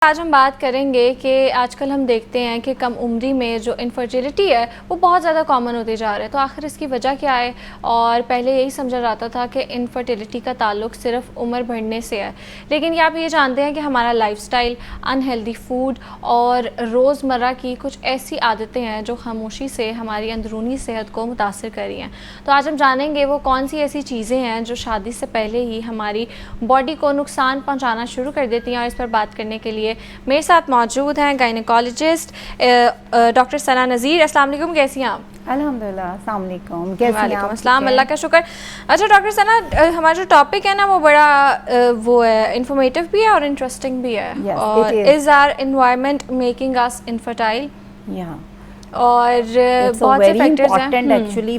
आज हम बात करेंगे कि आजकल हम देखते हैं कि कम उम्री में जो इनफर्टिलिटी है वो बहुत ज़्यादा कॉमन होती जा रहा है। तो आखिर इसकी वजह क्या है? और पहले यही समझा जाता था कि इनफर्टिलिटी का ताल्लुक सिर्फ उम्र बढ़ने से है, लेकिन क्या आप ये जानते हैं कि हमारा लाइफस्टाइल, अनहेल्दी फूड और रोज़मर्रा की कुछ ऐसी आदतें हैं जो खामोशी से हमारी अंदरूनी सेहत को मुतासर कर रही हैं। तो आज हम जानेंगे वो कौन सी ऐसी चीज़ें हैं जो शादी से पहले ही हमारी बॉडी को नुकसान पहुँचाना शुरू कर देती हैं। और इस पर बात करने के लिए मेरे साथ मौजूद हैं गायनेकोलॉजिस्ट डॉक्टर सना नज़ीर। अस्सलाम वालेकुम, कैसी हैं आप? अल्हम्दुलिल्लाह, अस्सलाम वालेकुम, कैसी हैं आप? अस्सलाम, अल्लाह का शुक्र। अच्छा डॉक्टर सना, हमारा जो टॉपिक है ना वो बड़ा वो है, इंफॉर्मेटिव भी है और इंटरेस्टिंग भी है। Yes, और it is. Is our environment making us infertile? Yeah. और It's a बहुत से very फैक्टर्स important हैं। actually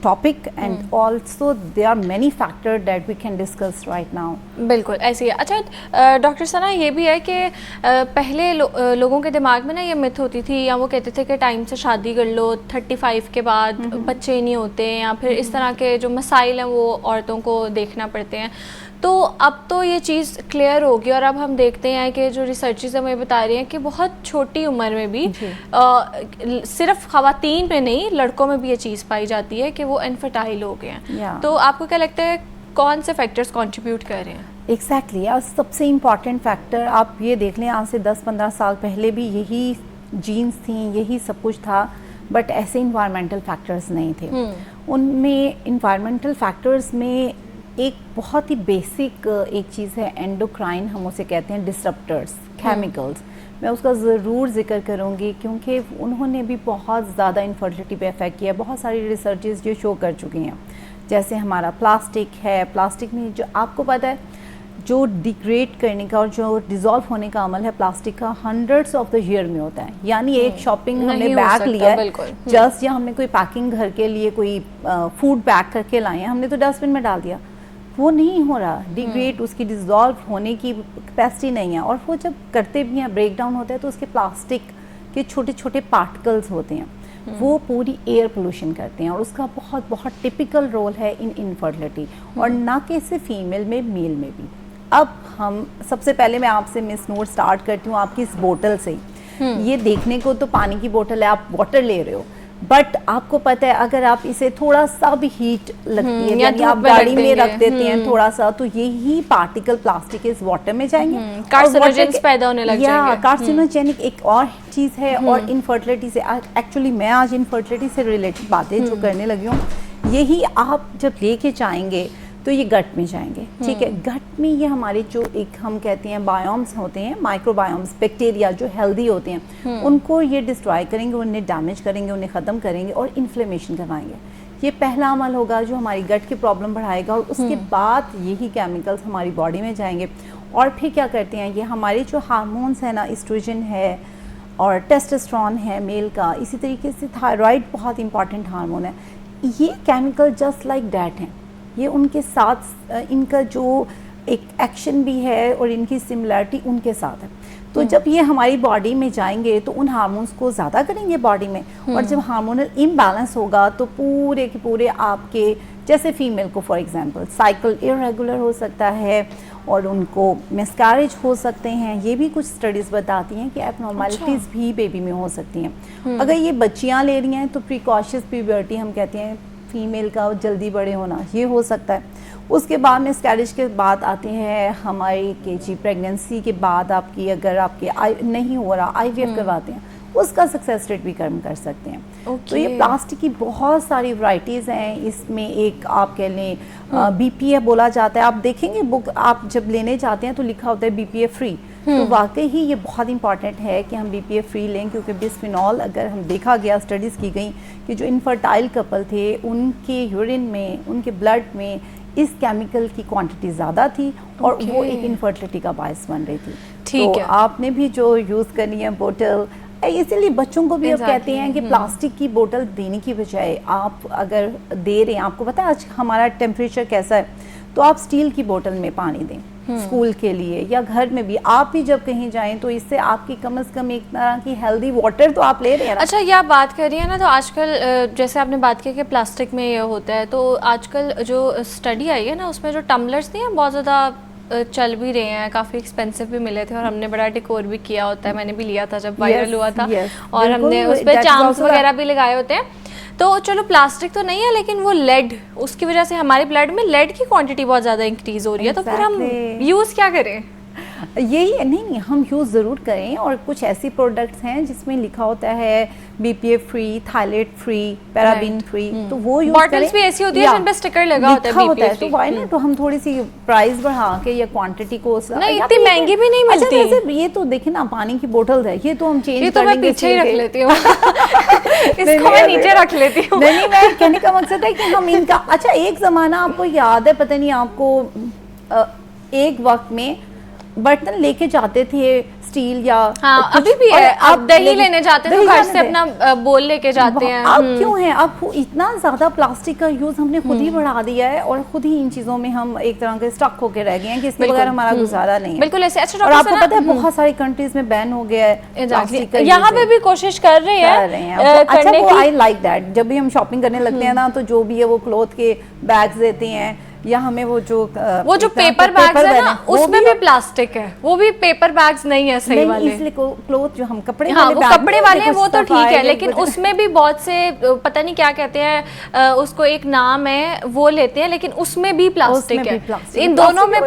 topic and also there are many factors that we can discuss right now. बिल्कुल ऐसी है। अच्छा डॉक्टर सना, ये भी है कि पहले लोगों के दिमाग में ना ये मिथ होती थी, या वो कहते थे कि टाइम से शादी कर लो, 35 के बाद बच्चे नहीं होते, या फिर इस तरह के जो मसाइल हैं वो औरतों को देखना पड़ते हैं। तो अब तो ये चीज़ क्लियर होगी और अब हम देखते हैं कि जो रिसर्चेस हमें बता रही हैं कि बहुत छोटी उम्र में भी सिर्फ ख़वातीन में नहीं, लड़कों में भी ये चीज़ पाई जाती है कि वो इनफर्टाइल हो गए हैं। तो आपको क्या लगता है कौन से फैक्टर्स कंट्रीब्यूट कर रहे हैं? एग्जैक्टली और सबसे इम्पॉर्टेंट फैक्टर आप ये देख लें, आज से 10-15 साल पहले भी यही जीन्स थी, यही सब कुछ था, बट ऐसे इन्वायरमेंटल फैक्टर्स नहीं थे। उनमें इन्वायरमेंटल फैक्टर्स में एक बहुत ही बेसिक एक चीज़ है एंडोक्राइन, हम उसे कहते हैं डिसरप्टर्स, केमिकल्स। मैं उसका ज़रूर जिक्र करूँगी क्योंकि उन्होंने भी बहुत ज़्यादा इनफर्टिलिटी पे इफेक्ट किया। बहुत सारी रिसर्चेस जो शो कर चुकी हैं, जैसे हमारा प्लास्टिक है, प्लास्टिक में जो आपको पता है जो डिग्रेड करने का और जो डिज़ोल्व होने का अमल है प्लास्टिक का, हंड्रेड्स ऑफ द ईयर में होता है। यानी एक शॉपिंग हमने बैग लिया है जस्ट, या हमने कोई पैकिंग घर के लिए कोई फूड पैक करके लाए हैं, हमने तो डस्टबिन में डाल दिया, वो नहीं हो रहा डिग्रेड, उसकी डिज़ोल्व होने की कैपेसिटी नहीं है। और वो जब करते भी हैं, ब्रेक डाउन होता है, तो उसके प्लास्टिक के छोटे छोटे पार्टिकल्स होते हैं, वो पूरी एयर पोल्यूशन करते हैं और उसका बहुत बहुत टिपिकल रोल है इन इनफर्टिलिटी, और ना कि सिर्फ फीमेल में, मेल में भी। अब हम सबसे पहले मैं आपसे मिस नूर स्टार्ट करती हूँ आपकी इस बोतल से। ये देखने को तो पानी की बोतल है, आप वाटर ले रहे हो, बट आपको पता है अगर आप इसे थोड़ा सा भी हीट लगती है, यानी आप गाड़ी में रख देते हैं थोड़ा सा, तो यही पार्टिकल प्लास्टिक इस वाटर में जाएंगे, कार्सिनोजेनिक पैदा होने लग जाएंगे। कार्सिनोजेनिक एक और चीज़ है। और इनफर्टिलिटी से एक्चुअली मैं आज इनफर्टिलिटी से रिलेटेड बातें जो करने लगी हूँ, यही आप जब लेके जाएंगे तो ये गट में जाएंगे, ठीक है। गट में ये हमारे जो एक हम कहते हैं बायोम्स होते हैं, माइक्रोबायोम्स, बैक्टीरिया जो हेल्दी होते हैं, उनको ये डिस्ट्रॉय करेंगे, उन्हें डैमेज करेंगे, उन्हें ख़त्म करेंगे और इन्फ्लेमेशन करवाएंगे। ये पहला अमल होगा जो हमारी गट की प्रॉब्लम बढ़ाएगा, और उसके बाद यही केमिकल्स हमारी बॉडी में जाएंगे। और फिर क्या करते हैं, ये हमारे जो हार्मोन्स हैं ना, एस्ट्रोजन है और टेस्टोस्टेरोन है मेल का, इसी तरीके से थायराइड बहुत इंपॉर्टेंट हार्मोन है, ये केमिकल जस्ट लाइक डैट हैं। ये उनके साथ इनका जो एक एक्शन भी है और इनकी सिमिलरिटी उनके साथ है। तो जब ये हमारी बॉडी में जाएंगे तो उन हार्मोन्स को ज़्यादा करेंगे बॉडी में, और जब हार्मोनल इम्बैलेंस होगा तो पूरे के पूरे आपके, जैसे फीमेल को फॉर एग्जांपल साइकिल इरेगुलर हो सकता है और उनको मिसकैरेज हो सकते हैं। ये भी कुछ स्टडीज़ बताती हैं कि एबनॉर्मलिटीज़ भी बेबी में हो सकती हैं। अगर ये बच्चियाँ ले रही हैं तो प्रिकॉशियस प्यूबर्टी हम कहते हैं, फीमेल का जल्दी बड़े होना, ये हो सकता है। उसके बाद में मिसकैरेज के बाद आते हैं हमारी केजी, प्रेगनेंसी के बाद आपकी अगर आपके नहीं हो रहा, IVF करवाते हैं, उसका सक्सेस रेट भी कम कर सकते हैं। तो ये प्लास्टिक की बहुत सारी वैरायटीज़ हैं। इसमें एक आप कह लें BPA बोला जाता है, आप देखेंगे बुक आप जब लेने जाते हैं तो लिखा होता है BPA फ्री। तो वाकई ही ये बहुत इंपॉर्टेंट है कि हम BPA फ्री लें, क्योंकि बिस्फिनॉल, अगर हम देखा गया, स्टडीज़ की गई कि जो इनफर्टाइल कपल थे उनके यूरिन में, उनके ब्लड में इस केमिकल की क्वांटिटी ज़्यादा थी और वो एक इनफर्टिलिटी का बायस बन रही थी। ठीक तो है। आपने भी जो यूज़ करनी है बोतल, इसीलिए बच्चों को भी अब कहते हैं कि प्लास्टिक की बोतल देने की बजाय आप अगर दे रहे हैं, आपको पता है आज हमारा टेम्परेचर कैसा है, तो आप स्टील की बोतल में पानी दें स्कूल के लिए, या घर में भी आप भी जब कहीं जाएं तो इससे आपकी कम से कम एक तरह की हेल्दी वाटर तो आप ले रहे हैं। अच्छा, ये आप बात कर रही हैं ना, तो आजकल जैसे आपने बात की कि प्लास्टिक में ये होता है, तो आजकल जो स्टडी आई है ना उसमें जो टम्बलर्स नहीं है बहुत ज़्यादा चल भी रहे हैं, काफ़ी एक्सपेंसिव भी मिले थे और हमने बड़ा डेकोर भी किया होता है, मैंने भी लिया था जब वायरल हुआ था। और हमने उस पर चार्म्स वगैरह भी लगाए होते हैं। तो चलो प्लास्टिक तो नहीं है, लेकिन वो लेड, उसकी वजह से हमारे ब्लड में लेड की क्वांटिटी बहुत ज़्यादा इंक्रीज हो रही है। तो फिर हम यूज़ क्या करें? यही है, नहीं हम यूज़ ज़रूर करें। और कुछ ऐसी प्रोडक्ट्स हैं जिसमें लिखा होता है BPA free, phthalate free, paraben free, तो वो यूज़ करें। बॉटल्स भी ऐसी होती है जिन पे स्टिकर लगा होता है BPA फ्री, तो वाई ना, तो हम थोड़ी सी प्राइस बढ़ा के या क्वांटिटी को नहीं, इतनी महंगी भी नहीं मिलती। अच्छा वैसे ये तो देखिए ना, पानी की बोतल है, ये तो हम चेंज कर लेंगे। मैं पीछे ही रख लेती हूँ इसको मैं नीचे रख लेती हूँ। नहीं, मैं कहने का मकसद है कि हम इनका, अच्छा एक ज़माना आपको याद है, पता नहीं आपको, एक वक्त में बर्तन लेके जाते थे स्टील या हाँ, अभी भी है। अब दही लेने जाते हैं तो घर से अपना बोल लेके जाते हैं। अब क्यों है, अब इतना ज्यादा प्लास्टिक का यूज हमने खुद ही बढ़ा दिया है और खुद ही इन चीजों में हम एक तरह के स्टक होके रह गए हैं कि इसके बगैर हमारा गुजारा नहीं है। बिल्कुल ऐसे। अच्छा, और आपको पता है बहुत सारी कंट्रीज में बैन हो गया है प्लास्टिक का, यहाँ पे भी कोशिश कर रहे हैं। अच्छा, वो आई लाइक दैट, जब भी हम शॉपिंग करने लगते हैं ना, तो जो भी है वो क्लॉथ के बैग्स देते हैं, या हमें वो जो पेपर बैग्स है ना, उसमें भी प्लास्टिक है, वो भी पेपर बैग्स नहीं है सही वाले। इसलिए क्लॉथ जो हम कपड़े हाँ, वो कपड़े वाले हैं वो तो ठीक है, लेकिन उसमें भी बहुत से पता नहीं क्या कहते हैं उसको, एक नाम है, वो लेते हैं, लेकिन उसमें भी प्लास्टिक है। इन दोनों में